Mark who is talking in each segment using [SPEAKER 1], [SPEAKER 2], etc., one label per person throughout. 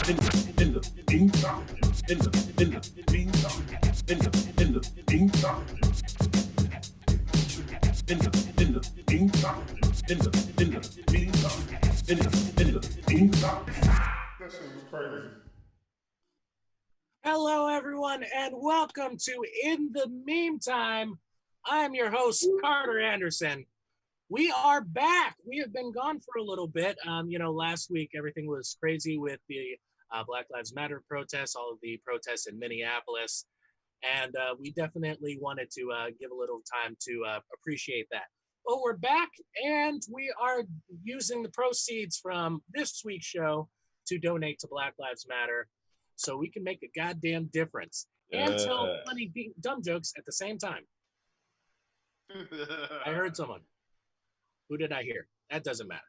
[SPEAKER 1] Hello, everyone, and welcome to In the Meantime. I'm your host, Carter Anderson. We are back. We have been gone for a little bit. Last week everything was crazy with the Black Lives Matter protests, all of the protests in Minneapolis, and we definitely wanted to give a little time to appreciate that. But we're back, and we are using the proceeds from this week's show to donate to Black Lives Matter, so we can make a goddamn difference and tell funny, dumb jokes at the same time. I heard someone. Who did I hear? That doesn't matter.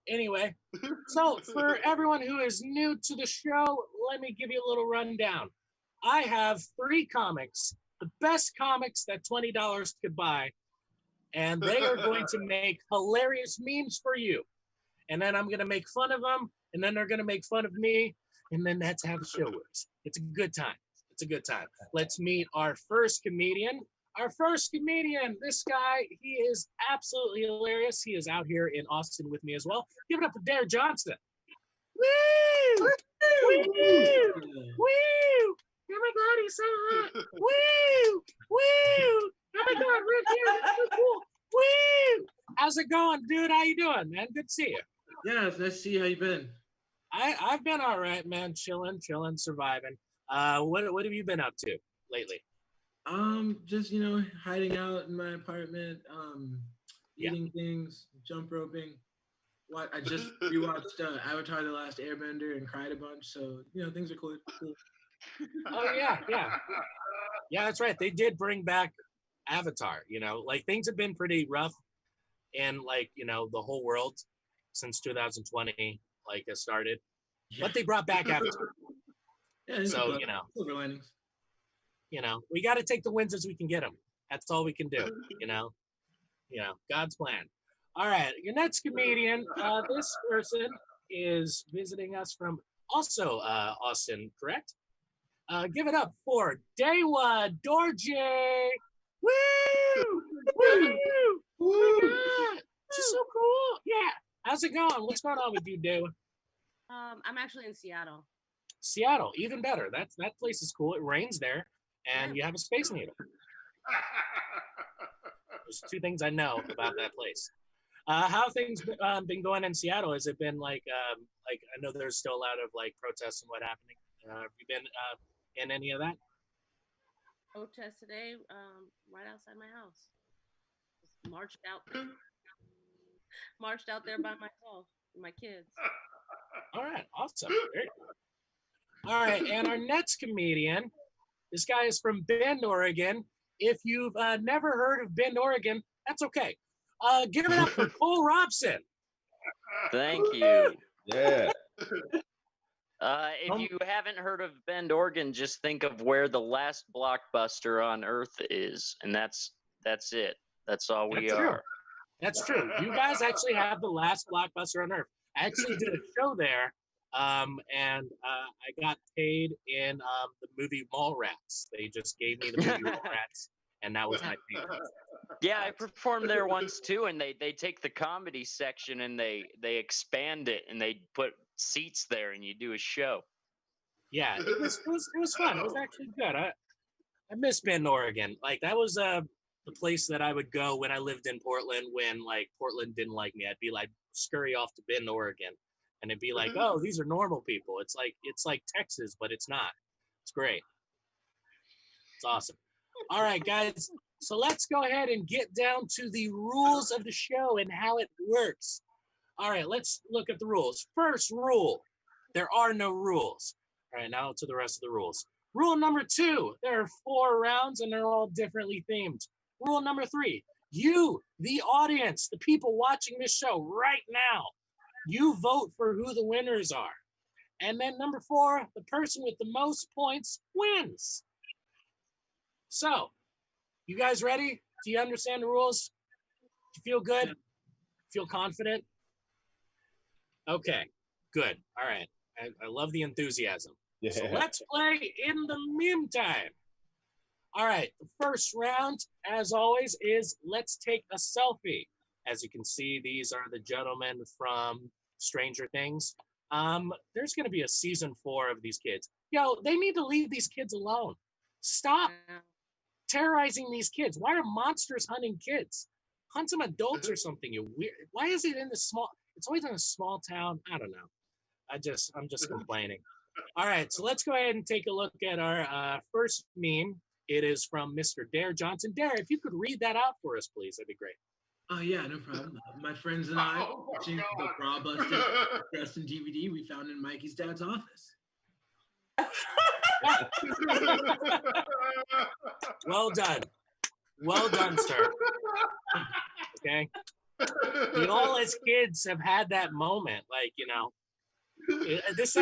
[SPEAKER 1] Anyway, so for everyone who is new to the show, let me give you a little rundown. I have 3 comics, the best comics that $20 could buy, and they are going to make hilarious memes for you. And then I'm going to make fun of them, and then they're going to make fun of me, and then that's how the show works. It's a good time. It's a good time. Let's meet our first comedian. Our first comedian, this guy, he is absolutely hilarious. He is out here in Austin with me as well. Give it up for Dare Johnson. Woo! Woo! Woo! Oh my God, he's so hot. Woo! Woo! Oh my God, Rick here, that's so cool. Woo! How's it going, dude? How you doing, man? Good to see you.
[SPEAKER 2] Yeah, it's nice to see you. How you been?
[SPEAKER 1] I've been all right, man. Chilling, surviving. What have you been up to lately?
[SPEAKER 2] Just hiding out in my apartment, eating things, jump roping. I just rewatched Avatar: The Last Airbender and cried a bunch, so things are cool.
[SPEAKER 1] Oh yeah. That's right. They did bring back Avatar. Things have been pretty rough in the whole world since 2020 has started, but they brought back Avatar.
[SPEAKER 2] Yeah,
[SPEAKER 1] so
[SPEAKER 2] silver linings.
[SPEAKER 1] We got to take the wins as we can get them. That's all we can do. God's plan. All right, your next comedian. This person is visiting us from also Austin, correct? Give it up for Dewa Dorje. Woo! Woo! Woo! She's so cool. Yeah. How's it going? What's going on with you, Dewa?
[SPEAKER 3] I'm actually in Seattle.
[SPEAKER 1] Seattle, even better. That place is cool. It rains there, and you have a Space Needle. There's 2 things I know about that place. How have things been going in Seattle? Has it been I know there's still a lot of protests and what happening. Have you been in any of that?
[SPEAKER 3] Protest today, right outside my house. Just marched out there by myself, with my kids.
[SPEAKER 1] All right, awesome. Great. All right, and our next comedian, this guy is from Bend, Oregon. If you've never heard of Bend, Oregon, that's okay. Give it up for Cole Robson.
[SPEAKER 4] Thank you.
[SPEAKER 2] Yeah.
[SPEAKER 4] If you haven't heard of Bend, Oregon, just think of where the last Blockbuster on Earth is, and that's it. That's all we are.
[SPEAKER 1] True. That's true. You guys actually have the last Blockbuster on Earth. I actually did a show there, and I got paid in the movie Mallrats. They just gave me the movie Mallrats, and that was my payment.
[SPEAKER 4] Yeah, I performed there once too, and they take the comedy section and they expand it and they put seats there and you do a show.
[SPEAKER 1] Yeah, it was fun. It was actually good. I miss Bend, Oregon. That was the place that I would go when I lived in Portland when Portland didn't like me. I'd be scurry off to Bend, Oregon, and it'd be oh, these are normal people. It's like Texas, but it's not. It's great. It's awesome. All right, guys. So let's go ahead and get down to the rules of the show and how it works. All right, let's look at the rules. First rule, there are no rules. All right, now to the rest of the rules. Rule number 2, there are 4 rounds and they're all differently themed. Rule number 3, you, the audience, the people watching this show right now, you vote for who the winners are. And then number 4, the person with the most points wins. So, you guys ready? Do you understand the rules? Do you feel good? Feel confident? Okay, good. All right. I love the enthusiasm.
[SPEAKER 5] Yeah.
[SPEAKER 1] So let's play in the meantime. All right, the first round, as always, is let's take a selfie. As you can see, these are the gentlemen from Stranger Things. There's going to be a season 4 of these kids. Yo, they need to leave these kids alone. Stop terrorizing these kids. Why are monsters hunting kids? Hunt some adults or something. You weird. Why is it in the small? It's always in a small town. I don't know. I'm just complaining. All right, so let's go ahead and take a look at our first meme. It is from Mr. Dare Johnson. Dare, if you could read that out for us, please, that'd be great.
[SPEAKER 2] Oh yeah, no problem. My friends and I watching the Bra Busted Justin DVD we found in Mikey's dad's office.
[SPEAKER 1] Well done, sir. Okay. We all as kids have had that moment, like, you know. This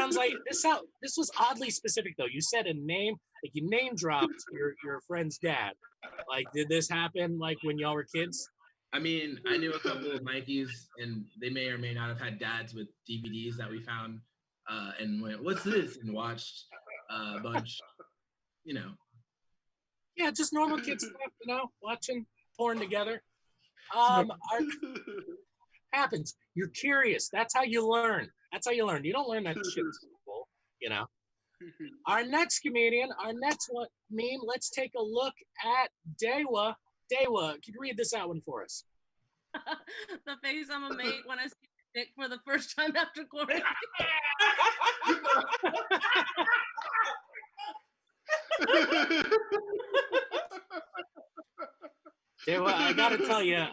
[SPEAKER 1] was oddly specific though. You said a name, like you name dropped your friend's dad. Like, did this happen like when y'all were kids?
[SPEAKER 2] I mean, I knew a couple of Mikeys, and they may or may not have had dads with DVDs that we found, and went, "What's this?" and watched a bunch, you know.
[SPEAKER 1] Yeah, just normal kid stuff, you know, watching porn together. Happens. You're curious. That's how you learn. You don't learn that shit in school, you know. Our next comedian, our next one meme. Let's take a look at Dewa. Dewa, can you read this out one for us?
[SPEAKER 3] The face I'm gonna make when I see dick for the first time after quarantine.
[SPEAKER 1] Dewa, I gotta tell you,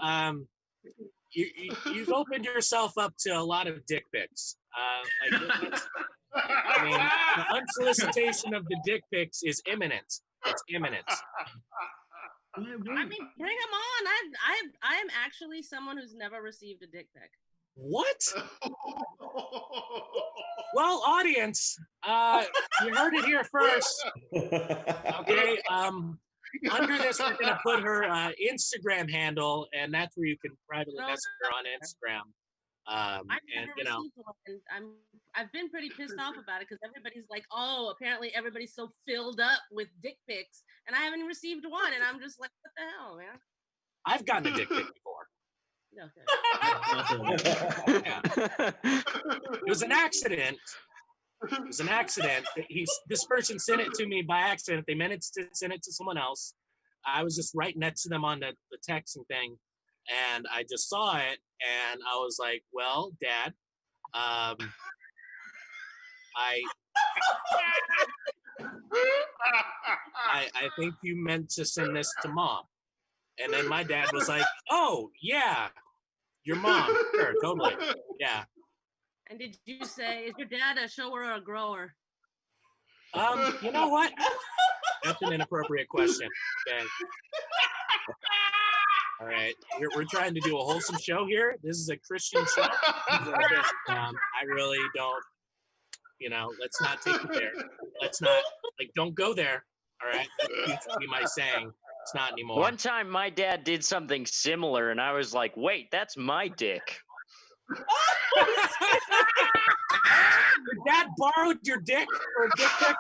[SPEAKER 1] you've opened yourself up to a lot of dick pics. I mean, the unsolicitation of the dick pics is imminent. It's imminent.
[SPEAKER 3] I mean, bring them on. I am actually someone who's never received a dick pic.
[SPEAKER 1] What? Well, audience, you heard it here first. Okay. Under this, we're gonna put her Instagram handle, and that's where you can privately message her on Instagram.
[SPEAKER 3] I've
[SPEAKER 1] And
[SPEAKER 3] never
[SPEAKER 1] you know,
[SPEAKER 3] received one, and I've been pretty pissed off about it because everybody's like, "Oh, apparently everybody's so filled up with dick pics," and I haven't received one, and I'm just like, "What the hell, man?"
[SPEAKER 1] I've gotten a dick pic before.
[SPEAKER 3] Okay.
[SPEAKER 1] Yeah. It was an accident. This person sent it to me by accident. They meant to send it to someone else. I was just right next to them on the texting thing, and I just saw it, and I was like, "Well, Dad, I think you meant to send this to Mom." And then my dad was like, "Oh yeah, your mom, sure, totally, yeah."
[SPEAKER 3] And did you say, "Is your dad a shower or a grower?"
[SPEAKER 1] You know what? That's an inappropriate question. Okay. All right. We're trying to do a wholesome show here. This is a Christian show. I really don't, you know, let's not take it there. Let's not, don't go there. All right. That used to be my saying. It's not anymore.
[SPEAKER 4] One time my dad did something similar and I was like, wait, that's my dick.
[SPEAKER 1] Your dad borrowed your dick for a dick pic?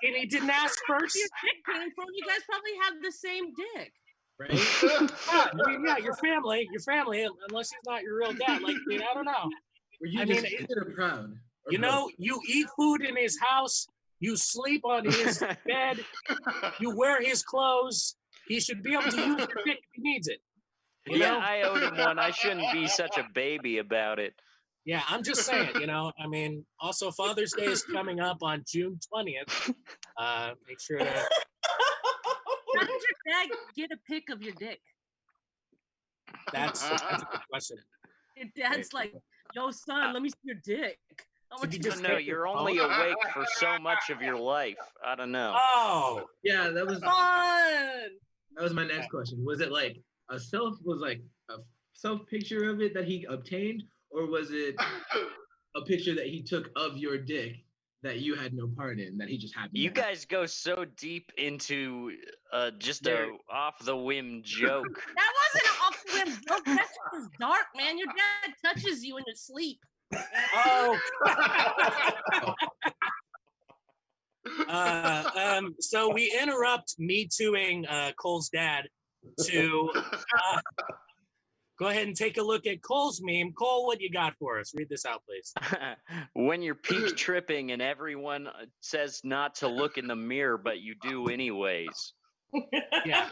[SPEAKER 1] And he didn't ask first?
[SPEAKER 3] Your dick came from, you guys probably have the same dick.
[SPEAKER 2] Right?
[SPEAKER 1] Yeah, I mean, yeah, your family, unless he's not your real dad. Like, I mean, I don't know.
[SPEAKER 2] Were you
[SPEAKER 1] I mean,
[SPEAKER 2] disappointed or proud? Or
[SPEAKER 1] You
[SPEAKER 2] both?
[SPEAKER 1] know, you eat food in his house, you sleep on his bed, you wear his clothes. He should be able to use your dick if he needs it. You
[SPEAKER 4] Yeah,
[SPEAKER 1] know?
[SPEAKER 4] I owed him one. I shouldn't be such a baby about it.
[SPEAKER 1] Yeah, I'm just saying, you know, I mean, also Father's Day is coming up on June 20th. Make sure to...
[SPEAKER 3] How did your dad get a pic of your dick?
[SPEAKER 1] That's a good question.
[SPEAKER 3] Your dad's like, "Yo, son, let me see your dick." I want
[SPEAKER 1] Did
[SPEAKER 3] you
[SPEAKER 1] you
[SPEAKER 3] to
[SPEAKER 1] just
[SPEAKER 4] No,
[SPEAKER 1] take
[SPEAKER 4] you're
[SPEAKER 1] your
[SPEAKER 4] only
[SPEAKER 1] phone?
[SPEAKER 4] awake for so much of your life. I don't know.
[SPEAKER 1] Oh,
[SPEAKER 2] Yeah, that was
[SPEAKER 3] fun.
[SPEAKER 2] my next question. Was it like a self picture of it that he obtained, or was it a picture that he took of your dick that you had no part in, that he just happened
[SPEAKER 4] You
[SPEAKER 2] to have?
[SPEAKER 4] guys go so deep into just a off the whim joke.
[SPEAKER 3] That wasn't an off the whim joke. That shit is dark, man. Your dad touches you in your sleep.
[SPEAKER 1] oh, So we interrupt Me Tooing Cole's dad to go ahead and take a look at Cole's meme. Cole, what you got for us? Read this out, please.
[SPEAKER 4] When you're peak tripping and everyone says not to look in the mirror, but you do anyways.
[SPEAKER 1] Yeah,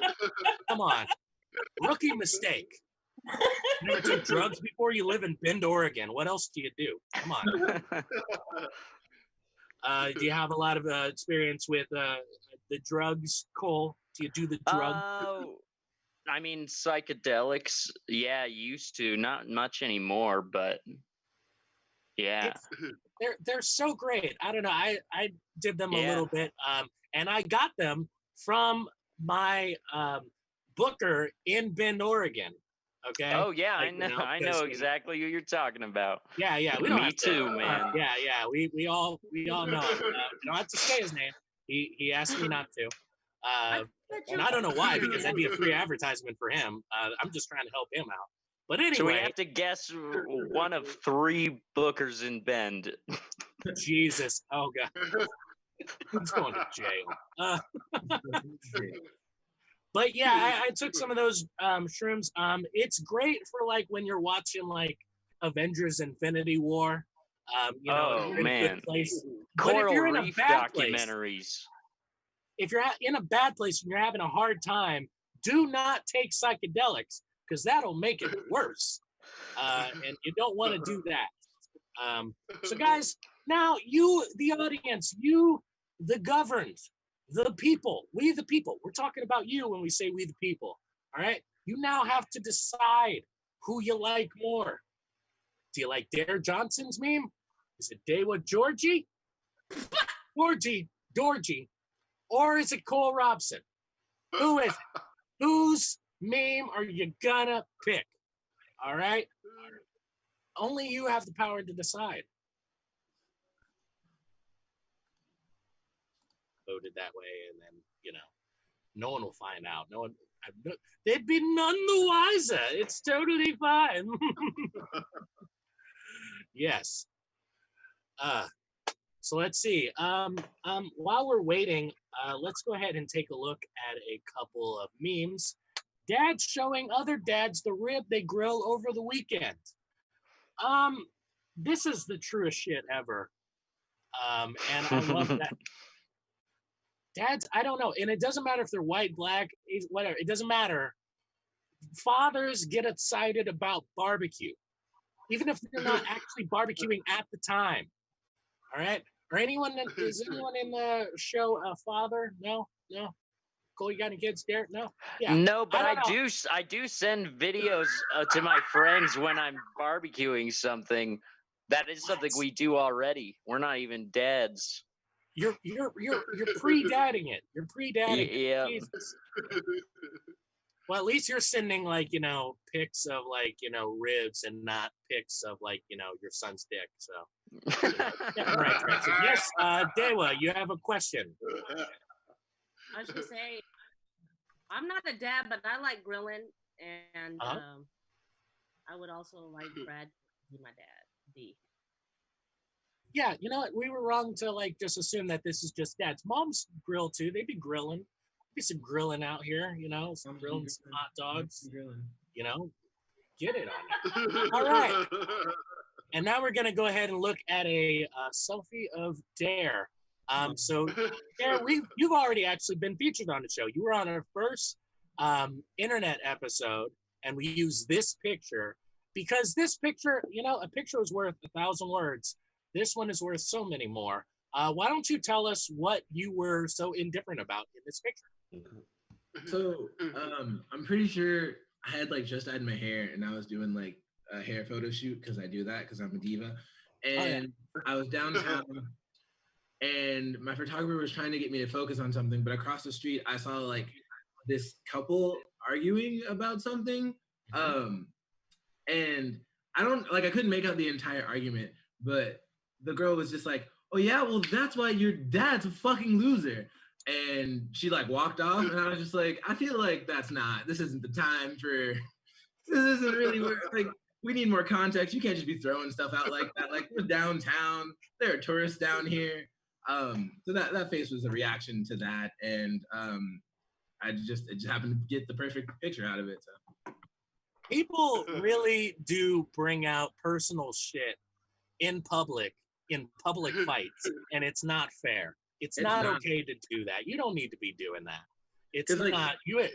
[SPEAKER 1] come on. Rookie mistake. You never took drugs before? You live in Bend, Oregon. What else do you do? Come on. Do you have a lot of experience with the drugs, Cole? Do you do the drugs?
[SPEAKER 4] I mean, psychedelics, yeah, used to. Not much anymore, but yeah.
[SPEAKER 1] They're so great. I don't know. I did them a
[SPEAKER 4] Yeah.
[SPEAKER 1] little bit, and I got them from my booker in Bend, Oregon. Okay.
[SPEAKER 4] Oh yeah,
[SPEAKER 1] Like,
[SPEAKER 4] I know.
[SPEAKER 1] you know,
[SPEAKER 4] I
[SPEAKER 1] 'cause,
[SPEAKER 4] know
[SPEAKER 1] you know,
[SPEAKER 4] exactly who you're talking about.
[SPEAKER 1] Yeah, we don't
[SPEAKER 4] Me
[SPEAKER 1] have to,
[SPEAKER 4] too, man.
[SPEAKER 1] Yeah, we all know. You don't have to say his name. He asked me not to. And I don't know why, because that'd be a free advertisement for him. I'm just trying to help him out. But anyway,
[SPEAKER 4] So we have to guess one of 3 bookers in Bend.
[SPEAKER 1] Jesus, oh god, he's going to jail. But yeah, I took some of those shrooms. It's great for like when you're watching like Avengers: Infinity War. You know,
[SPEAKER 4] Oh,
[SPEAKER 1] you're in a
[SPEAKER 4] man.
[SPEAKER 1] good place. But if
[SPEAKER 4] Coral
[SPEAKER 1] you're in a
[SPEAKER 4] Reef
[SPEAKER 1] bad place,
[SPEAKER 4] documentaries.
[SPEAKER 1] if you're in a bad place and you're having a hard time, do not take psychedelics because that'll make it worse. And you don't want to do that. So guys, now you, the audience, you, the governed, the people, we the people, we're talking about you when we say we the people, all right? You now have to decide who you like more. Do you like Dare Johnson's meme? Is it Dewa Georgie? Dorji? Or is it Cole Robson? Who is it? Whose meme are you gonna pick? All right? Only you have the power to decide. Voted that way, and then, you know, no one will find out. No one, they'd be none the wiser. It's totally fine. Yes. So let's see. While we're waiting, let's go ahead and take a look at a couple of memes. Dads showing other dads the rib they grill over the weekend. This is the truest shit ever. And I love that. Dads, I don't know. And it doesn't matter if they're white, black, whatever. It doesn't matter. Fathers get excited about barbecue, even if they're not actually barbecuing at the time. All right? Or is anyone in the show a father? No? Cole, you got any kids there? No? Yeah.
[SPEAKER 4] No, but
[SPEAKER 1] I
[SPEAKER 4] I
[SPEAKER 1] don't
[SPEAKER 4] do send videos to my friends when I'm barbecuing something. That is something we do already. We're not even dads.
[SPEAKER 1] You're pre-dadding it. You're pre-dadding it.
[SPEAKER 4] Yeah.
[SPEAKER 1] Jesus. Well, at least you're sending like, you know, pics of like, you know, ribs and not pics of like, you know, your son's dick. So right direction. Yes, Dewa, you have a question.
[SPEAKER 3] I was gonna say, I'm not a dad, but I like grilling, and I would also like Brad to be my dad. D.
[SPEAKER 1] Yeah, you know what? We were wrong to like just assume that this is just dads. Moms grill too. They'd be grilling. Be some grilling out here, you know, some grilling some hot dogs. You know, get it on it. All right. And now we're gonna go ahead and look at a selfie of Dare. So Dare, you've already actually been featured on the show. You were on our first internet episode, and we used this picture because this picture, you know, a picture is worth 1,000 words. This one is worth so many more. Why don't you tell us what you were so indifferent about in this picture?
[SPEAKER 2] So I'm pretty sure I had like just dyed my hair and I was doing like a hair photo shoot because I do that because I'm a diva. And I was downtown and my photographer was trying to get me to focus on something, but across the street I saw like this couple arguing about something. And I couldn't make out the entire argument, but the girl was just like, oh yeah, well that's why your dad's a fucking loser. And she like walked off and I was just like, I feel like this isn't the time for, this isn't really where, like, we need more context. You can't just be throwing stuff out like that. Like, we're downtown. There are tourists down here. So that face was a reaction to that, and it just happened to get the perfect picture out of it. So
[SPEAKER 1] People really do bring out personal shit in public fights, and it's not fair. It's not okay to do that. You don't need to be doing that. It's not you.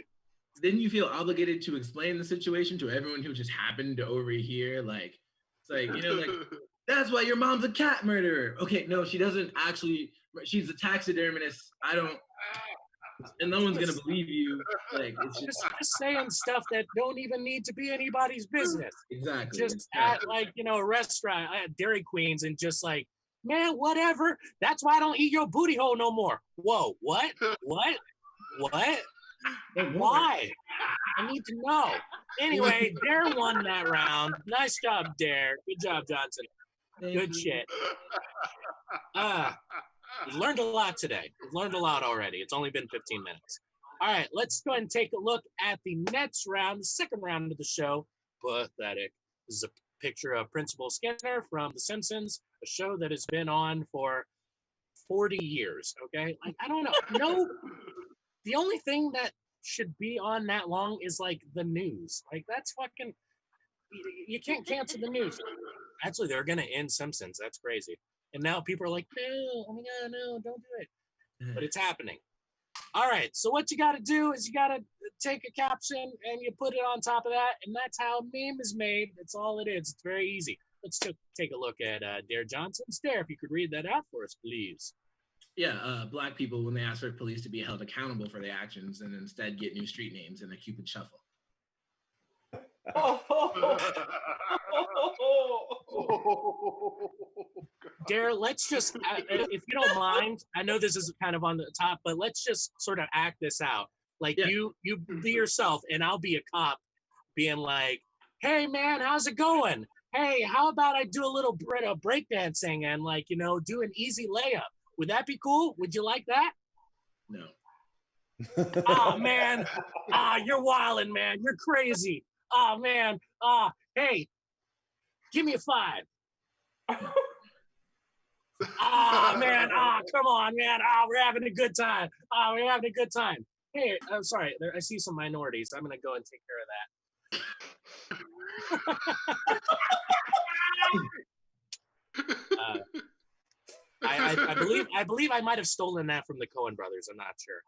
[SPEAKER 2] Then you feel obligated to explain the situation to everyone who just happened to overhear. Like, it's like, you know, like, that's why your mom's a cat murderer. Okay, no, she doesn't actually. She's a taxidermist. I don't. And no one's gonna believe you. Like, it's
[SPEAKER 1] just saying stuff that don't even need to be anybody's business.
[SPEAKER 2] Exactly.
[SPEAKER 1] Just at, like, you know, a restaurant at Dairy Queen's and just like, man, whatever. That's why I don't eat your booty hole no more. Whoa, what? What? Why? I need to know. Anyway, Dare won that round. Nice job, Dare. Good job, Johnson. Good shit. We learned a lot today. We've learned a lot already. It's only been 15 minutes. All right, let's go ahead and take a look at the next round, the second round of the show. Pathetic. This is a picture of Principal Skinner from The Simpsons, a show that has been on for 40 years, okay? Like, I don't know. No, the only thing that should be on that long is, like, the news. Like, that's fucking, you can't cancel the news. Actually, they're going to end Simpsons. That's crazy. And now people are like, no, oh my God, no, don't do it. But it's happening. All right, so what you got to do is you got to take a caption and you put it on top of that, and that's how a meme is made. That's all it is. It's very easy. Let's take a look at Dare Johnson's. Dare, if you could read that out for us, please.
[SPEAKER 2] Yeah, Black people, when they ask for police to be held accountable for their actions and instead get new street names in a Cupid shuffle.
[SPEAKER 1] Dare, let's just, if you don't mind, I know this is kind of on the top, but let's just sort of act this out. Like, you be yourself, and I'll be a cop being like, hey, man, how's it going? Hey, how about I do a little breakdancing and, like, you know, do an easy layup? Would that be cool? Would you like that?
[SPEAKER 2] No.
[SPEAKER 1] Oh, man. You're wildin', man. You're crazy. Oh, man. Hey, give me a 5. Man. Come on, man. We're having a good time. We're having a good time. Hey, I'm sorry. I see some minorities. I'm going to go and take care of that. I believe I might have stolen that from the Coen brothers. I'm not sure.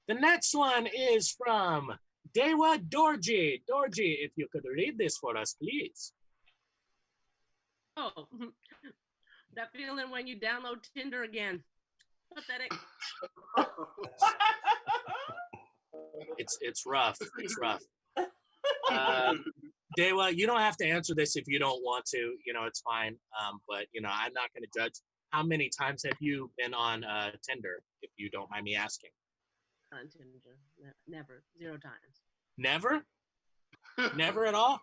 [SPEAKER 1] The next one is from Dewa Dorji. Dorji, if you could read this for us, please.
[SPEAKER 3] Oh, that feeling when you download Tinder again. Pathetic.
[SPEAKER 1] It's rough. It's rough. Dewa, you don't have to answer this if you don't want to. You know, it's fine. But, you know, I'm not going to judge. How many times have you been on Tinder, if you don't mind me asking?
[SPEAKER 3] On Tinder. Never. 0 times.
[SPEAKER 1] Never? Never at all?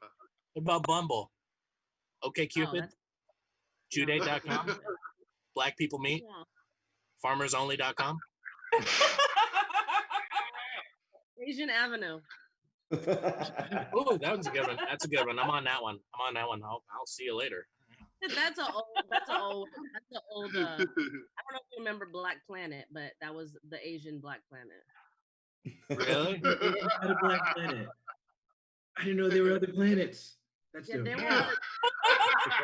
[SPEAKER 1] What about Bumble? Okay, Cupid? Judate.com? Black People Meet?
[SPEAKER 3] Yeah.
[SPEAKER 1] FarmersOnly.com?
[SPEAKER 3] Asian Avenue.
[SPEAKER 1] Ooh, that was a good one. That's a good one. I'm on that one. I'll see you later.
[SPEAKER 3] That's an old. I don't know if you remember Black Planet, but that was the Asian Black Planet.
[SPEAKER 1] Really?
[SPEAKER 2] Had a Black Planet. I didn't know there were other planets. That's dope.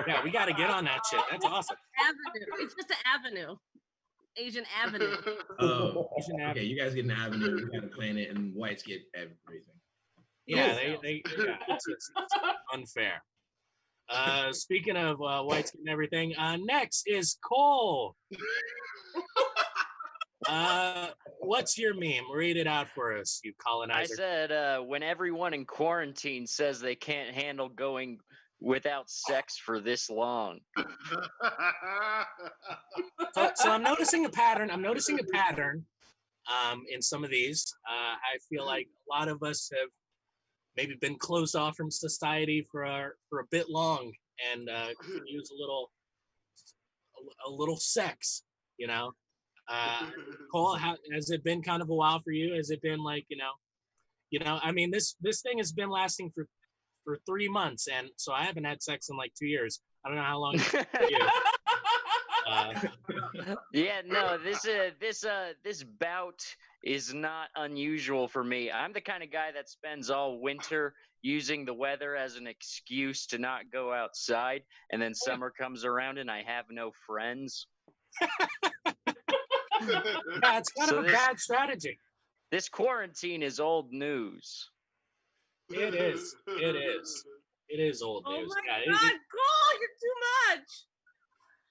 [SPEAKER 1] Yeah, we got to get on that shit. That's awesome.
[SPEAKER 3] Avenue. It's just an avenue. Asian Avenue.
[SPEAKER 2] Oh, Asian Avenue. Okay, you guys get an avenue, we got a planet, and whites get everything.
[SPEAKER 1] Yeah, it's unfair. Speaking of whites getting everything, next is Cole. What's your meme? Read it out for us, you colonizer.
[SPEAKER 4] I said, when everyone in quarantine says they can't handle going without sex for this long.
[SPEAKER 1] So I'm noticing a pattern. In some of these. I feel like a lot of us have maybe been closed off from society for a bit long, and could use a little sex, you know. Cole, has it been kind of a while for you? Has it been like, you know, You know, I mean, this thing has been lasting for 3 months, and so I haven't had sex in like 2 years. I don't know how long it's been for you.
[SPEAKER 4] Yeah, no, this bout is not unusual for me. I'm the kind of guy that spends all winter using the weather as an excuse to not go outside, and then summer comes around and I have no friends.
[SPEAKER 1] Yeah, it's kind of a bad strategy.
[SPEAKER 4] This quarantine is old news.
[SPEAKER 1] It is. It is. It is old
[SPEAKER 3] Oh
[SPEAKER 1] news.
[SPEAKER 3] my
[SPEAKER 1] Yeah,
[SPEAKER 3] God, Cole, you're too much.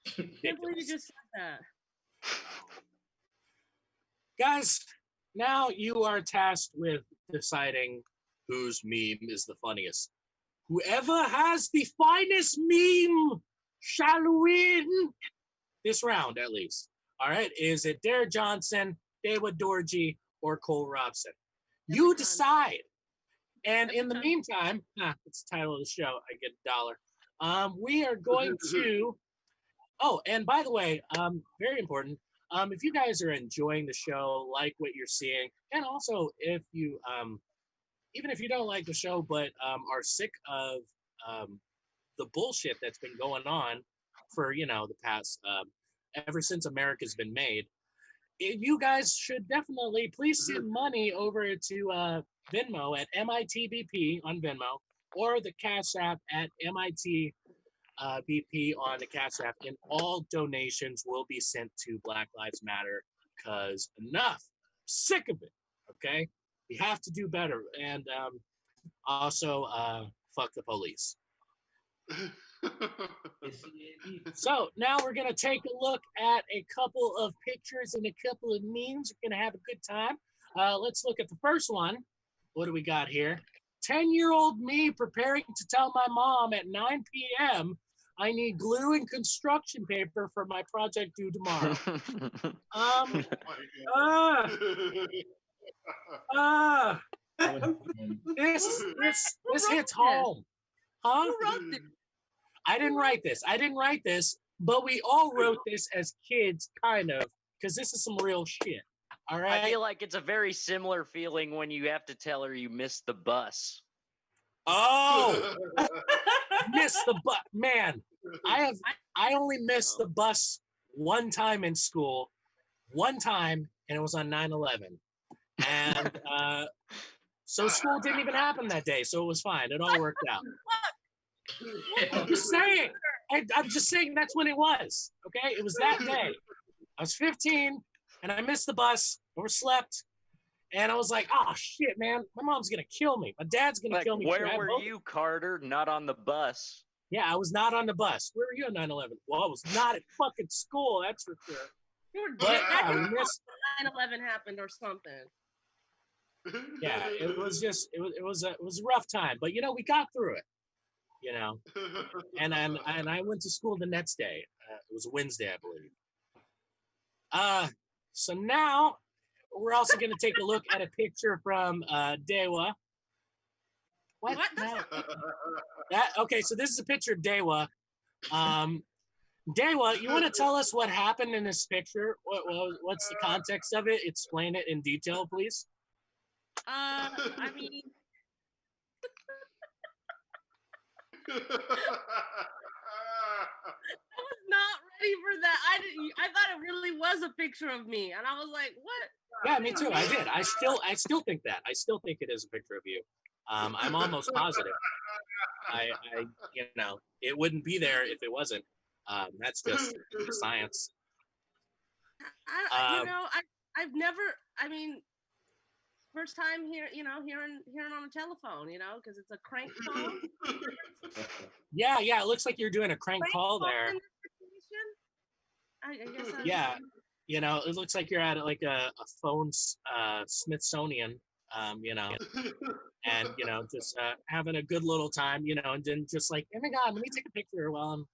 [SPEAKER 3] I can't believe you
[SPEAKER 1] ridiculous.
[SPEAKER 3] just said that.
[SPEAKER 1] Guys, now you are tasked with deciding whose meme is the funniest. Whoever has the finest meme shall win this round, at least. All right. Is it Dare Johnson, David Dorji, or Cole Robson? You
[SPEAKER 3] Every time.
[SPEAKER 1] decide. And
[SPEAKER 3] Every
[SPEAKER 1] in the
[SPEAKER 3] time.
[SPEAKER 1] meantime, it's the title of the show. I get $1. We are going to. Oh, and by the way, very important. If you guys are enjoying the show, like what you're seeing, and also if you, even if you don't like the show, but are sick of the bullshit that's been going on for the past ever since America's been made, you guys should definitely please send money over to Venmo at MITBP on Venmo, or the Cash App at MIT BP on the Cash App, and all donations will be sent to Black Lives Matter, because enough. Sick of it. Okay? We have to do better. And also, fuck the police. So now we're going to take a look at a couple of pictures and a couple of memes. We're going to have a good time. Let's look at the first one. What do we got here? 10-year-old me preparing to tell my mom at 9 p.m. I need glue and construction paper for my project due tomorrow. This hits home. Huh?
[SPEAKER 3] Who wrote this?
[SPEAKER 1] I didn't write this, but we all wrote this as kids, kind of, because this is some real shit. All right.
[SPEAKER 4] I feel like it's a very similar feeling when you have to tell her you missed the bus.
[SPEAKER 1] Oh, missed the bus, man. I only missed the bus one time in school, and it was on 9/11, and so school didn't even happen that day, so it was fine. It all worked out. I'm just saying. I'm just saying that's when it was. Okay, it was that day. I was 15, and I missed the bus, overslept, and I was like, "Oh shit, man! My mom's gonna kill me. My dad's gonna kill me."
[SPEAKER 4] Where were you, Carter? Not on the bus.
[SPEAKER 1] Yeah, I was not on the bus. Where were you on 9/11? Well, I was not at fucking school. That's for sure.
[SPEAKER 3] You were
[SPEAKER 1] But
[SPEAKER 3] dead.
[SPEAKER 1] yeah, we missed.
[SPEAKER 3] 9/11 happened or something.
[SPEAKER 1] Yeah, it was a rough time, but we got through it. And I went to school the next day. It was a Wednesday, I believe. So now we're also going to take a look at a picture from Dewa. What? Okay, so this is a picture of Dewa. Dewa, you want to tell us what happened in this picture? What's the context of it? Explain it in detail, please.
[SPEAKER 3] I mean, I was not ready for that. I thought it really was a picture of me, and I was like, "What?"
[SPEAKER 1] Yeah, me too. I did. I still think that. I still think it is a picture of you. I'm almost positive. It wouldn't be there if it wasn't. That's just science.
[SPEAKER 3] I've never. I mean, first time hearing on a telephone, because it's a crank phone.
[SPEAKER 1] Yeah. It looks like you're doing a crank call there.
[SPEAKER 3] I guess.
[SPEAKER 1] Yeah. It looks like you're at like a phone Smithsonian. And just having a good little time. And then just like, oh my God, let me take a picture while I'm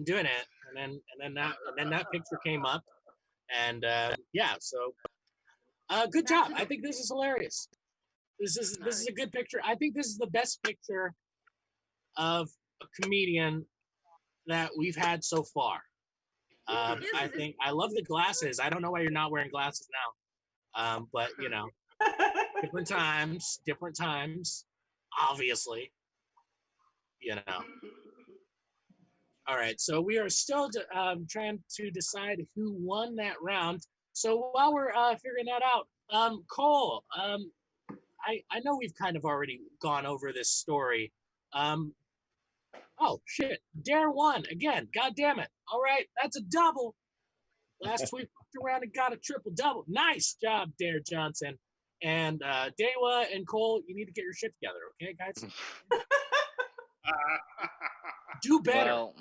[SPEAKER 1] doing it. And then that picture came up. And so. Good job. I think this is hilarious. This is a good picture. I think this is the best picture of a comedian that we've had so far. I think I love the glasses. I don't know why you're not wearing glasses now. But different times, obviously, you know. All right, so we are still trying to decide who won that round. So while we're figuring that out, Cole, I know we've kind of already gone over this story. Oh shit, Dare won again. God damn it! All right, that's a double. Last week fucked around and got a triple double. Nice job, Dare Johnson. And Dewa and Cole, you need to get your shit together, okay, guys? Do better.
[SPEAKER 4] Well,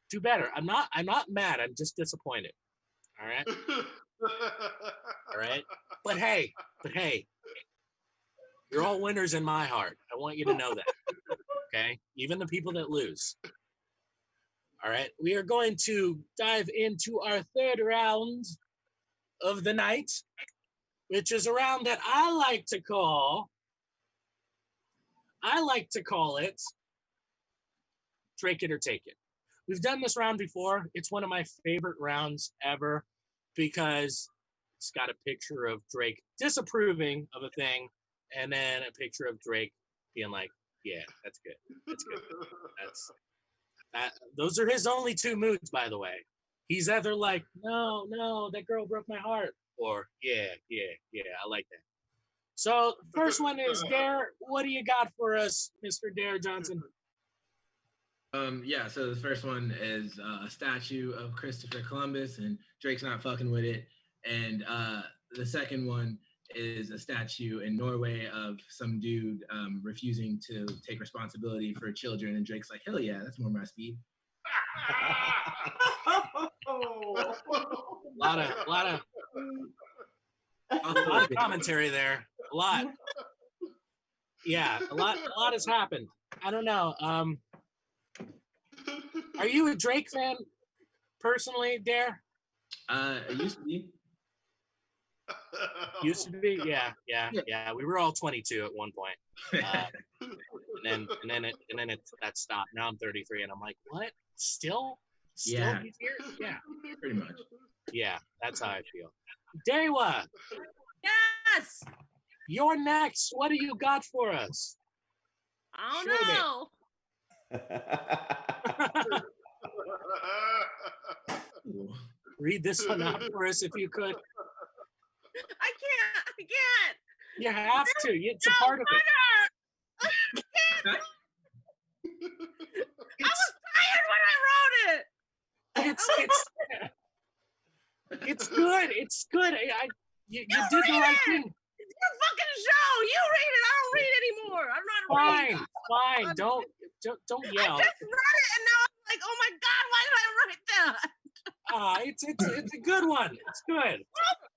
[SPEAKER 1] Do better. I'm not mad. I'm just disappointed. All right. All right. But hey, you're all winners in my heart. I want you to know that. Okay. Even the people that lose. All right. We are going to dive into our third round of the night, which is a round that I like to call it Drake It or Take It. We've done this round before. It's one of my favorite rounds ever because it's got a picture of Drake disapproving of a thing and then a picture of Drake being like, yeah, that's good. That's good. Those are his only two moods, by the way. He's either like, no, that girl broke my heart, or yeah, I like that. So first one is Dare. What do you got for us, Mr. Dare Johnson?
[SPEAKER 2] Yeah, so the first one is a statue of Christopher Columbus, and Drake's not fucking with it. And the second one is a statue in Norway of some dude refusing to take responsibility for children, and Drake's like, hell yeah, that's more my speed.
[SPEAKER 1] A lot of commentary there. A lot. Yeah, a lot has happened. I don't know. Are you a Drake fan personally, Dare?
[SPEAKER 2] I used to be.
[SPEAKER 1] Used to be, yeah. We were all 22 at one point, and then that stopped. Now I'm 33, and I'm like, what? Still
[SPEAKER 2] Yeah.
[SPEAKER 1] He's here? Yeah,
[SPEAKER 2] Pretty much.
[SPEAKER 1] Yeah, that's how I feel. Dewa,
[SPEAKER 3] Yes.
[SPEAKER 1] you're next. What do you got for us?
[SPEAKER 3] I
[SPEAKER 1] Shoot
[SPEAKER 3] don't
[SPEAKER 1] it.
[SPEAKER 3] know.
[SPEAKER 1] Read this one out for us if you could.
[SPEAKER 3] I can't.
[SPEAKER 1] You have to. It's a part of it.
[SPEAKER 3] I was tired when I wrote it.
[SPEAKER 1] It's good. It's good. You did the right thing.
[SPEAKER 3] It's your fucking show. You read it. I don't read anymore. I'm not reading.
[SPEAKER 1] Fine. Don't yell.
[SPEAKER 3] I just read it and now I'm like, oh my god, why did I write that?
[SPEAKER 1] It's a good one. It's good.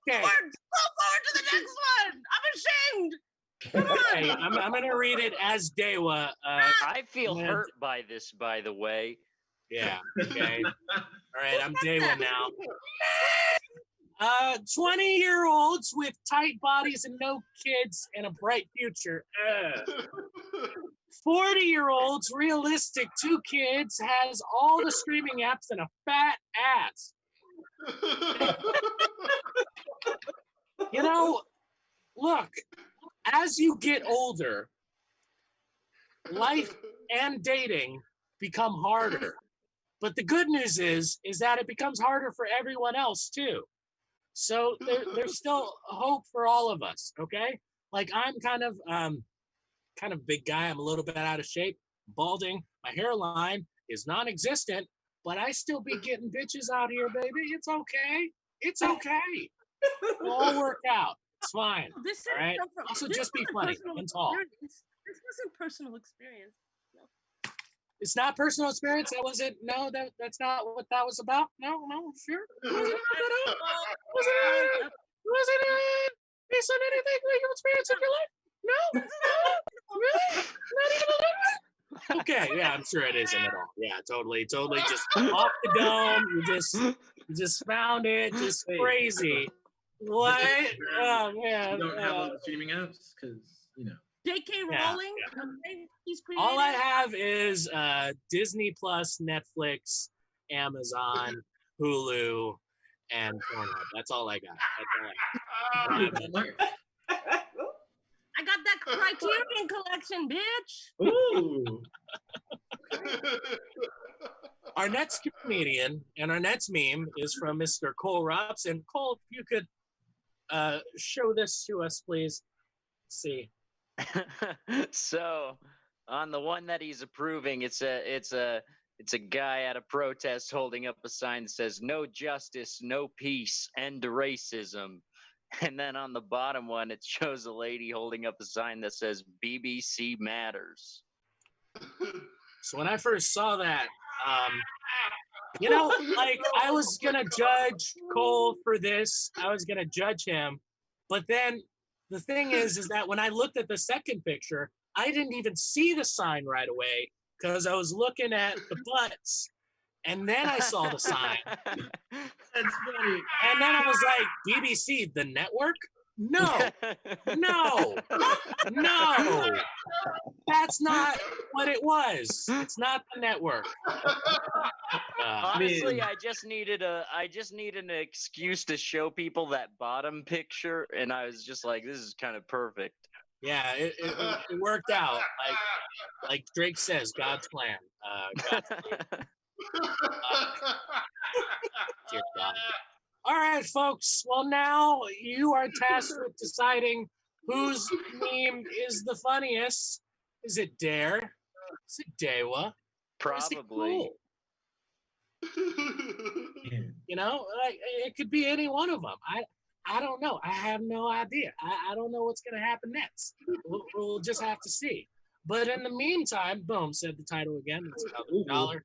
[SPEAKER 1] Okay.
[SPEAKER 3] Go forward to the next one. I'm ashamed. Come on.
[SPEAKER 1] Okay, I'm gonna read it as Dewa.
[SPEAKER 4] I feel hurt by this, by the way.
[SPEAKER 1] Yeah. Okay. All right, I'm Dewa now. 20-year-olds with tight bodies and no kids and a bright future. 40-year-olds, realistic, 2 kids, has all the streaming apps and a fat ass. You know, look, as you get older, life and dating become harder. But the good news is that it becomes harder for everyone else too. So there's still hope for all of us, okay? Like I'm kind of big guy. I'm a little bit out of shape, balding. My hairline is non-existent, but I still be getting bitches out here, baby. It's okay. It's okay. It'll all work out. It's fine.
[SPEAKER 3] This
[SPEAKER 1] all right. Also, just be funny and tall.
[SPEAKER 3] This wasn't personal experience.
[SPEAKER 1] It's not personal experience. That wasn't. No, that's not what that was about. No, sure. Was it based on anything that you experienced in your life? No, really? Not even a little bit? Okay, yeah, I'm sure it isn't at all. Yeah, totally. Just off the dome. You just found it. Just crazy. What? Oh man.
[SPEAKER 2] You don't have all the streaming apps because
[SPEAKER 3] J.K. Rowling.
[SPEAKER 1] Yeah. He's created. All I have is Disney Plus, Netflix, Amazon, Hulu, and Pornhub. That's all I got.
[SPEAKER 3] I got that Criterion collection, bitch.
[SPEAKER 2] Ooh.
[SPEAKER 1] Our next comedian and our next meme is from Mr. Cole Robson. Cole, if you could show this to us, please. Let's see.
[SPEAKER 4] So, on the one that he's approving, it's a guy at a protest holding up a sign that says "No justice, no peace, end racism." And then on the bottom one, it shows a lady holding up a sign that says "BBC Matters."
[SPEAKER 1] So when I first saw that, you know, like I was gonna judge Cole for this. I was gonna judge him, but then the thing is that when I looked at the second picture, I didn't even see the sign right away because I was looking at the butts, and then I saw the sign,
[SPEAKER 2] That's funny.
[SPEAKER 1] and then I was like, BBC, the network? No, no, no. That's not what it was. It's not the network.
[SPEAKER 4] Honestly,
[SPEAKER 2] Man.
[SPEAKER 4] I just needed an excuse to show people that bottom picture, and I was just like, this is kind of perfect.
[SPEAKER 1] Yeah, it worked out. Like Drake says, God's plan. God's plan. Dear God. All right, folks. Well, now you are tasked with deciding whose meme is the funniest. Is it Dare? Is it Dewa? Or is it
[SPEAKER 4] Probably.
[SPEAKER 1] Cole? You know, like it could be any one of them. I don't know. I have no idea. I don't know what's gonna happen next. We'll just have to see. But in the meantime, boom, said the title again. It's $1.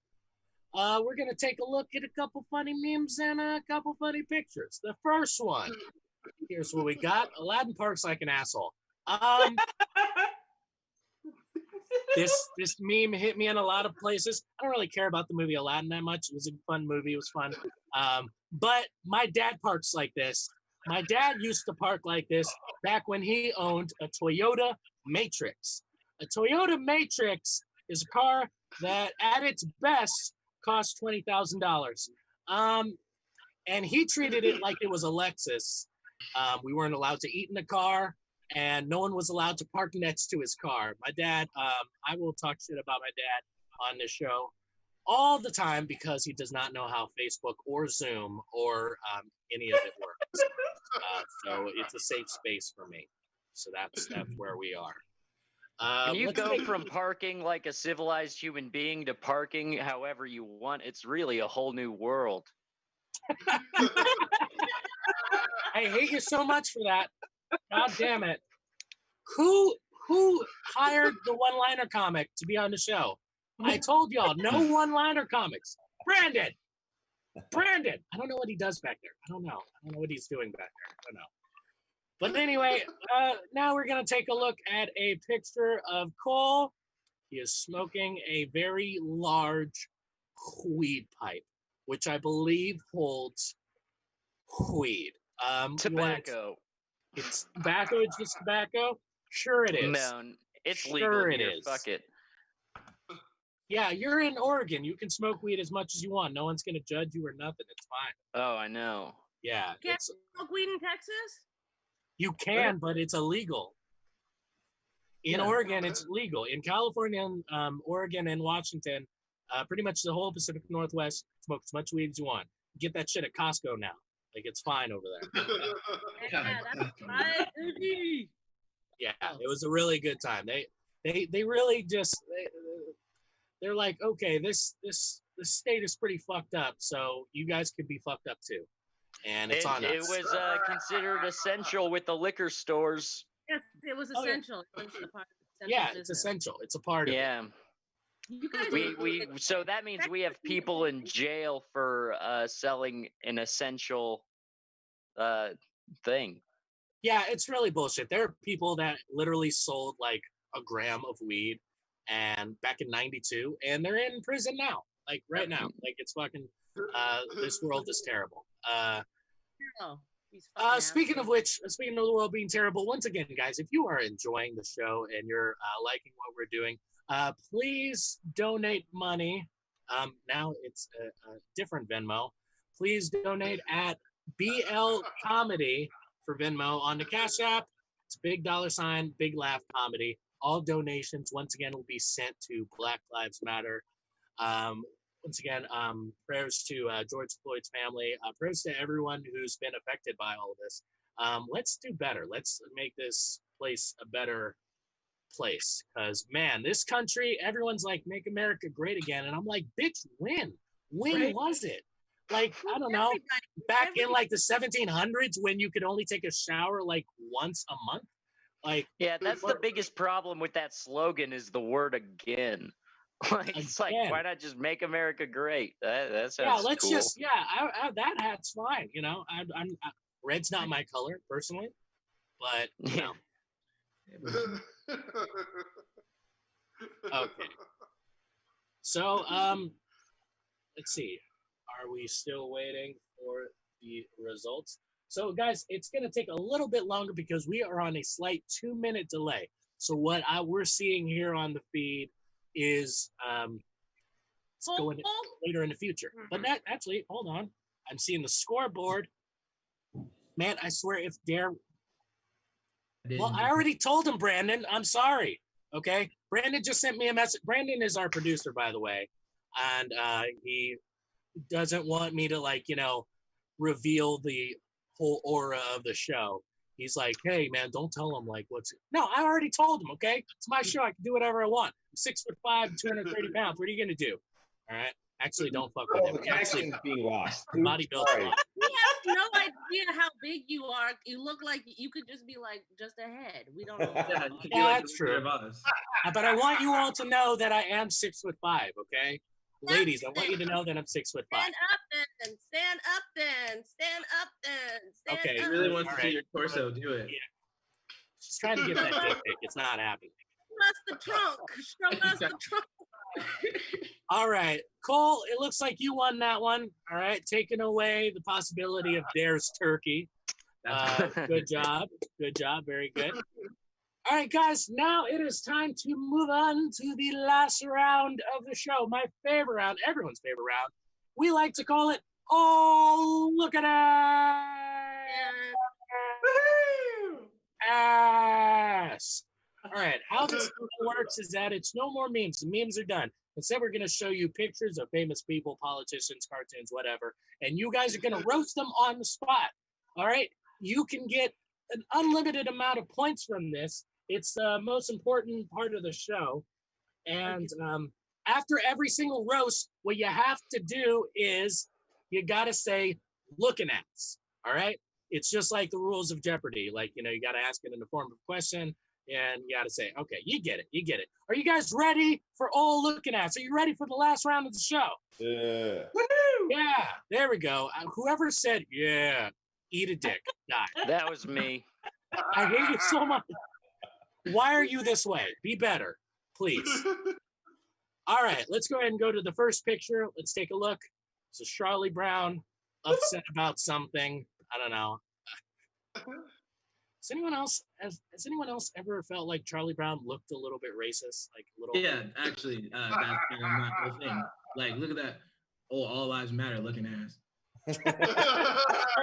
[SPEAKER 1] We're gonna take a look at a couple funny memes and a couple funny pictures. The first one. Here's what we got. Aladdin parks like an asshole. This meme hit me in a lot of places. I don't really care about the movie Aladdin that much. It was a fun movie. It was fun. But my dad parks like this. My dad used to park like this back when he owned a Toyota Matrix. A Toyota Matrix is a car that at its best cost $20,000. And he treated it like it was a Lexus. We weren't allowed to eat in the car, and no one was allowed to park next to his car. My dad, I will talk shit about my dad on this show all the time because he does not know how Facebook or Zoom or any of it works. So it's a safe space for me. So that's where we are.
[SPEAKER 4] When you go from parking like a civilized human being to parking however you want, it's really a whole new world.
[SPEAKER 1] I hate you so much for that. God damn it. Who hired the one-liner comic to be on the show? I told y'all, no one-liner comics. Brandon. I don't know what he does back there. I don't know what he's doing back there. I don't know. But anyway, now we're going to take a look at a picture of Cole. He is smoking a very large weed pipe, which I believe holds weed.
[SPEAKER 4] Tobacco.
[SPEAKER 1] It's tobacco. It's just tobacco. Sure, it is.
[SPEAKER 4] No, it's
[SPEAKER 1] Sure
[SPEAKER 4] legal
[SPEAKER 1] it
[SPEAKER 4] here.
[SPEAKER 1] is.
[SPEAKER 4] Fuck it.
[SPEAKER 1] Yeah, you're in Oregon. You can smoke weed as much as you want. No one's gonna judge you or nothing. It's fine.
[SPEAKER 4] Oh, I know.
[SPEAKER 1] Yeah,
[SPEAKER 3] You can't smoke weed in Texas?
[SPEAKER 1] you can, but it's illegal. In Oregon, it's legal. In California, Oregon, and Washington, pretty much the whole Pacific Northwest, smoke as much weed as you want. Get that shit at Costco now. Like, it's fine over there.
[SPEAKER 3] Yeah, that's right, baby.
[SPEAKER 1] Yeah, it was a really good time. They really just they're like, okay, this state is pretty fucked up, so you guys could be fucked up too, and it's on us.
[SPEAKER 4] It was considered essential with the liquor stores.
[SPEAKER 3] Yes, it was
[SPEAKER 1] Oh, yeah.
[SPEAKER 3] essential. It was a part of essential
[SPEAKER 1] Yeah, it's
[SPEAKER 3] business.
[SPEAKER 1] essential. It's a part of it.
[SPEAKER 4] Yeah.
[SPEAKER 3] You guys
[SPEAKER 4] We so that means we have people in jail for selling an essential thing.
[SPEAKER 1] Yeah, it's really bullshit. There are people that literally sold like a gram of weed and back in '92, and they're in prison now, like right now. Like, it's fucking this world is terrible.
[SPEAKER 3] Oh, these fucking
[SPEAKER 1] Speaking of
[SPEAKER 3] assholes.
[SPEAKER 1] which, speaking of the world being terrible, once again, guys, if you are enjoying the show and you're liking what we're doing, please donate money. Now it's a different Venmo. Please donate at BL Comedy for Venmo on the Cash App. It's big $, big laugh comedy. All donations, once again, will be sent to Black Lives Matter. Once again, prayers to George Floyd's family. Prayers to everyone who's been affected by all of this. Let's do better. Let's make this place a better place. Because, man, this country, everyone's like, make America great again. And I'm like, bitch, when? When was it? Like, I don't know, back in like the 1700s when you could only take a shower like once a month? Like,
[SPEAKER 4] yeah, that's the biggest problem with that slogan is the word again. Like, it's like, why not just make America great? That sounds
[SPEAKER 1] let's
[SPEAKER 4] cool.
[SPEAKER 1] just that hat's fine. You know, red's not my color personally, but you know. Okay. So let's see. Are we still waiting for the results? So guys, it's gonna take a little bit longer because we are on a slight 2-minute delay. So what we're seeing here on the feed is it's going later in the future. But that actually, hold on. I'm seeing the scoreboard. Man, I swear if Dare. Well, I already told him, Brandon. I'm sorry. Okay. Brandon just sent me a message. Brandon is our producer, by the way. And he doesn't want me to, like, you know, reveal the whole aura of the show. He's like, hey, man, don't tell him, like, what's. No, I already told him, okay? It's my show. I can do whatever I want. I'm 6'5", 230 pounds. What are you going to do? All right? Actually, don't fuck with him.
[SPEAKER 5] The connection's being lost.
[SPEAKER 1] Bodybuilding.
[SPEAKER 3] We have no idea how big you are. You look like you could just be like just a head. We don't know.
[SPEAKER 1] Yeah, that's true. But I want you all to know that I am 6'5", okay? Ladies, I want you to know that I'm 6'5".
[SPEAKER 3] Stand up then. Stand up then. Stand up then. Stand
[SPEAKER 1] okay.
[SPEAKER 3] up.
[SPEAKER 2] He really wants to see your torso. Do it.
[SPEAKER 1] Yeah. She's trying to get that dick pic. It's not happening.
[SPEAKER 3] Show us the trunk. Show us the trunk.
[SPEAKER 1] All right, Cole, it looks like you won that one. All right, taking away the possibility of Dare's turkey. Good job. Good job. Very good. All right, guys, now it is time to move on to the last round of the show. My favorite round, everyone's favorite round. We like to call it, oh, look at ass. All right, how this works is that it's no more memes. The memes are done. Instead, we're going to show you pictures of famous people, politicians, cartoons, whatever, and you guys are going to roast them on the spot. All right? You can get an unlimited amount of points from this. It's the most important part of the show. And after every single roast, what you have to do is you got to say, looking at us. All right? It's just like the rules of Jeopardy. Like, you know, you got to ask it in the form of a question. And you got to say, okay, you get it. You get it. Are you guys ready for all looking at? Are you ready for the last round of the show?
[SPEAKER 5] Yeah.
[SPEAKER 1] Woo-hoo! Yeah, there we go. Whoever said, yeah, eat a dick, die.
[SPEAKER 4] That was me.
[SPEAKER 1] I hate you so much. Why are you this way? Be better, please. All right, let's go ahead and go to the first picture. Let's take a look. So Charlie Brown upset about something. I don't know. Has anyone else ever felt like Charlie Brown looked a little bit racist? Like a little.
[SPEAKER 2] Yeah, actually, that's kind of my whole thing. Like, look at that. Oh, all lives matter looking ass.
[SPEAKER 1] All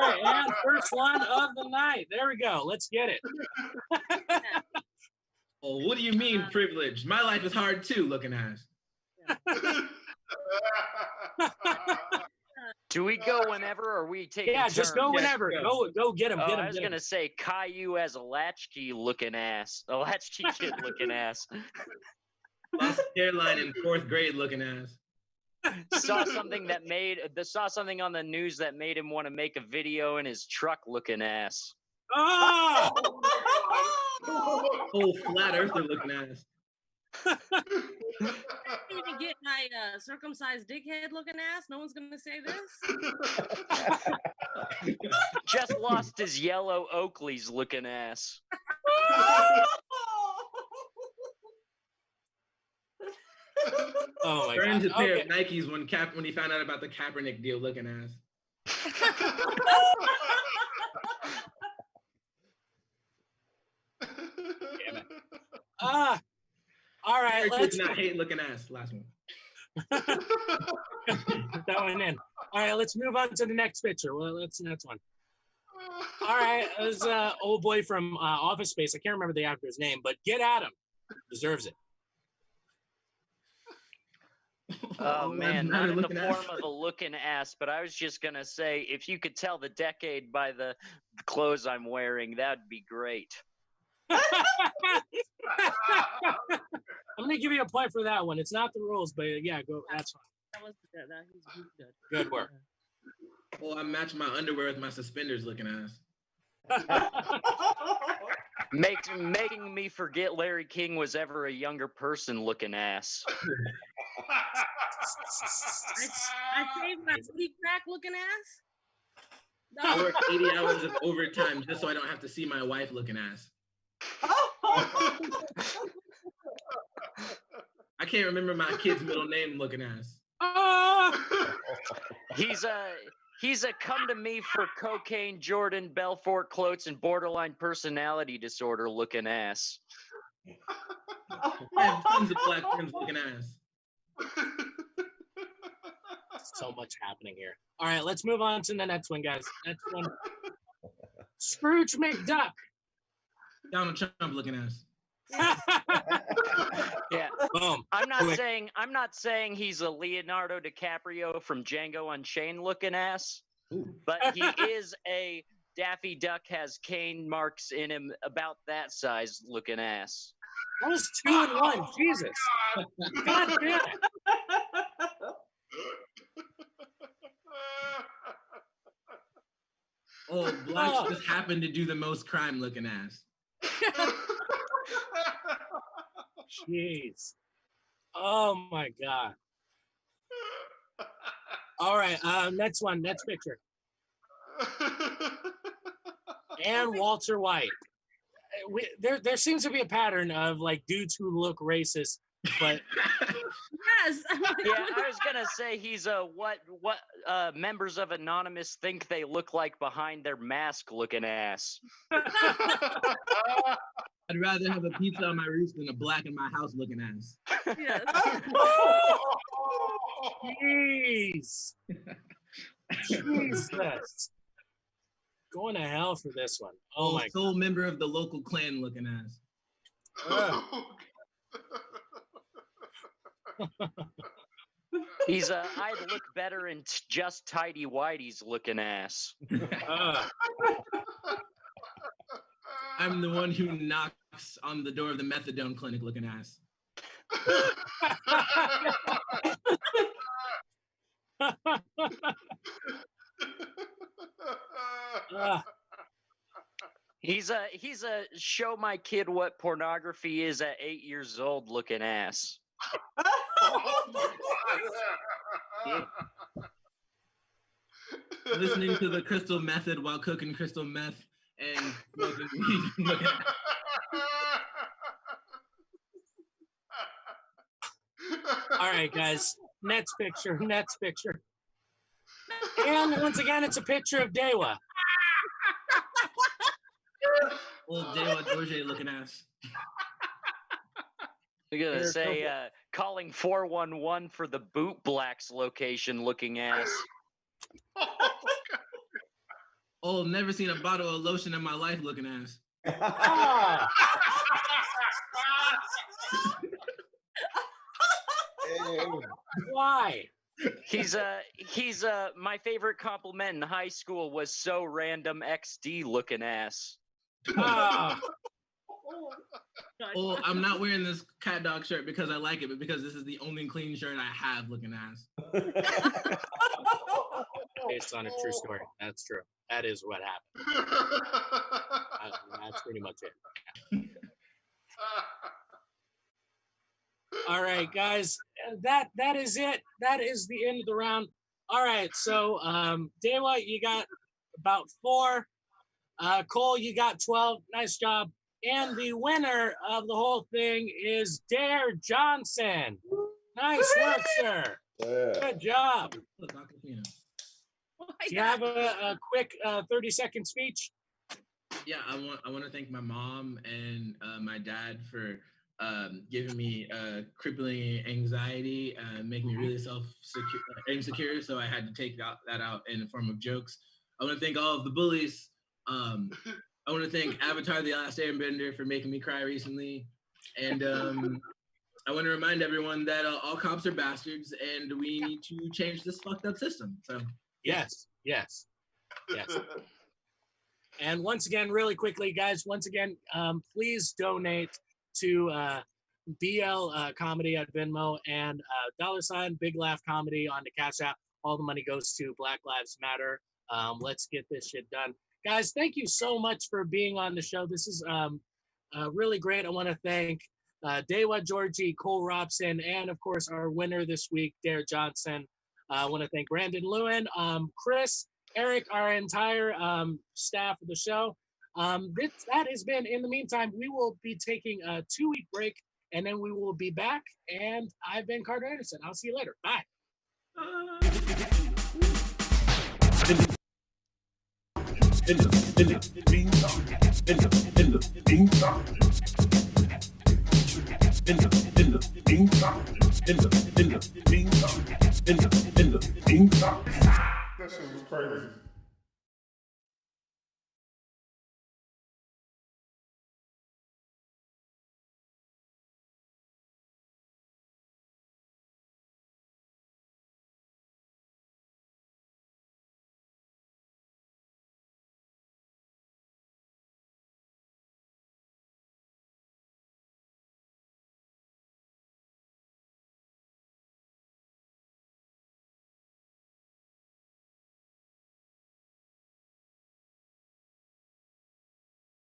[SPEAKER 1] right, and first one of the night. There we go. Let's get it.
[SPEAKER 2] Oh, what do you mean privilege? My life is hard too, looking ass.
[SPEAKER 4] Do we go whenever, or are we taking
[SPEAKER 1] Yeah, just go
[SPEAKER 4] turns?
[SPEAKER 1] whenever. Go get him.
[SPEAKER 4] Oh,
[SPEAKER 1] Get him.
[SPEAKER 4] I was gonna say Caillou as a latchkey looking ass, a latchkey kid looking ass.
[SPEAKER 2] Lost hairline in 4th grade looking ass.
[SPEAKER 4] Saw something on the news that made him want to make a video in his truck looking ass.
[SPEAKER 1] Oh!
[SPEAKER 2] Oh, flat earther looking ass.
[SPEAKER 3] I need to get my circumcised dickhead looking ass. No one's gonna say this.
[SPEAKER 4] Just lost his yellow Oakley's looking ass.
[SPEAKER 1] Oh my
[SPEAKER 2] Earned
[SPEAKER 1] god.
[SPEAKER 2] a pair of Nikes when he found out about the Kaepernick deal looking ass.
[SPEAKER 1] Damn it. All right. Let's
[SPEAKER 2] not hate looking ass. Last one.
[SPEAKER 1] that one in. All right, let's move on to the next picture. Well, that's the next one. All right, it was old boy from Office Space. I can't remember the actor's name, but get at him. Deserves it.
[SPEAKER 4] Oh man, not in the
[SPEAKER 2] looking ass.
[SPEAKER 4] form of a looking ass, but I was just gonna say, if you could tell the decade by the clothes I'm wearing, that'd be great.
[SPEAKER 1] I'm gonna give you a point for that one. It's not the rules, but yeah, go. That's fine.
[SPEAKER 3] That was good. He's good.
[SPEAKER 1] Good work.
[SPEAKER 2] Well, I'm matching my underwear with my suspenders looking ass.
[SPEAKER 4] Making me forget Larry King was ever a younger person looking ass.
[SPEAKER 3] I saved my booty crack looking ass.
[SPEAKER 2] I
[SPEAKER 3] No.
[SPEAKER 2] work 80 hours of overtime just so I don't have to see my wife looking ass. I can't remember my kid's middle name looking ass.
[SPEAKER 4] He's a come to me for cocaine, Jordan, Belfort Clotes, and borderline personality disorder looking ass.
[SPEAKER 2] I have tons of black friends looking ass.
[SPEAKER 1] So much happening here. All right, let's move on to the next one, guys. Next one. Scrooge McDuck.
[SPEAKER 2] Donald Trump looking ass.
[SPEAKER 4] Yeah.
[SPEAKER 1] Boom.
[SPEAKER 4] I'm not saying he's a Leonardo DiCaprio from Django Unchained looking ass, but he is a Daffy Duck has cane marks in him about that size looking ass.
[SPEAKER 1] That was 2 and 1. Jesus. God damn it.
[SPEAKER 2] Oh, blacks just happened to do the most crime looking ass.
[SPEAKER 1] Jeez. Oh my God. All right. Next one. Next picture. And Walter White. There seems to be a pattern of like dudes who look racist, but
[SPEAKER 3] Yes.
[SPEAKER 4] Yeah, I was gonna say he's a what members of Anonymous think they look like behind their mask looking ass.
[SPEAKER 2] I'd rather have a pizza on my roof than a black in my house looking ass.
[SPEAKER 3] Yes.
[SPEAKER 1] jeez. Jesus. Going to hell for this one. Oh my
[SPEAKER 2] Sole member of the local clan looking ass.
[SPEAKER 4] He's I'd look better in just tidy whities looking ass.
[SPEAKER 1] God.
[SPEAKER 2] I'm the one who knocks on the door of the methadone clinic looking ass.
[SPEAKER 4] He's a show my kid what pornography is at 8 years old looking ass.
[SPEAKER 2] Listening to the crystal method while cooking crystal meth and smoking weed looking ass.
[SPEAKER 1] All right, guys. Next picture. Next picture. And once again, it's a picture of Dewa.
[SPEAKER 2] Old Dewa Dorje looking ass.
[SPEAKER 4] I'm gonna
[SPEAKER 1] Here,
[SPEAKER 4] say
[SPEAKER 1] go
[SPEAKER 4] calling 411 for the Boot Blacks location looking ass.
[SPEAKER 2] Oh, never seen a bottle of lotion in my life looking ass.
[SPEAKER 1] Ah, why?
[SPEAKER 4] He's my favorite compliment in high school was so random XD looking ass.
[SPEAKER 1] Ah,
[SPEAKER 2] Oh, I'm not wearing this cat dog shirt because I like it, but because this is the only clean shirt I have looking ass.
[SPEAKER 1] based on a true story. That's true. That is what happened. That's pretty much it. All right, guys. That is it. That is the end of the round. All right. So, Dewa, you got about 4. Cole, you got 12. Nice job. And the winner of the whole thing is Dare Johnson. Nice work, sir.
[SPEAKER 5] Yeah.
[SPEAKER 1] Good job.
[SPEAKER 2] Look, Aquafina.
[SPEAKER 3] Oh my
[SPEAKER 1] Do you
[SPEAKER 3] God.
[SPEAKER 1] have a quick 30-second speech?
[SPEAKER 2] Yeah, I want to thank my mom and my dad for giving me crippling anxiety, making me really insecure. So I had to take that out in the form of jokes. I want to thank all of the bullies I want to thank Avatar: The Last Airbender for making me cry recently, and I want to remind everyone that all cops are bastards, and we need to change this fucked up system. So
[SPEAKER 1] yes. And once again, really quickly, guys, please donate to BL Comedy at Venmo and $ Big Laugh Comedy on the Cash App. All the money goes to Black Lives Matter. Let's get this shit done. Guys, thank you so much for being on the show. This is really great. I want to thank Dewa Georgie, Cole Robson, and of course our winner this week, Dare Johnson. I want to thank Brandon Lewin, Chris, Eric, our entire staff of the show. That has been, in the meantime, we will be taking a 2-week break, and then we will be back. And I've been Carter Anderson. I'll see you later. Bye.
[SPEAKER 6] In the meantime. That shit was crazy.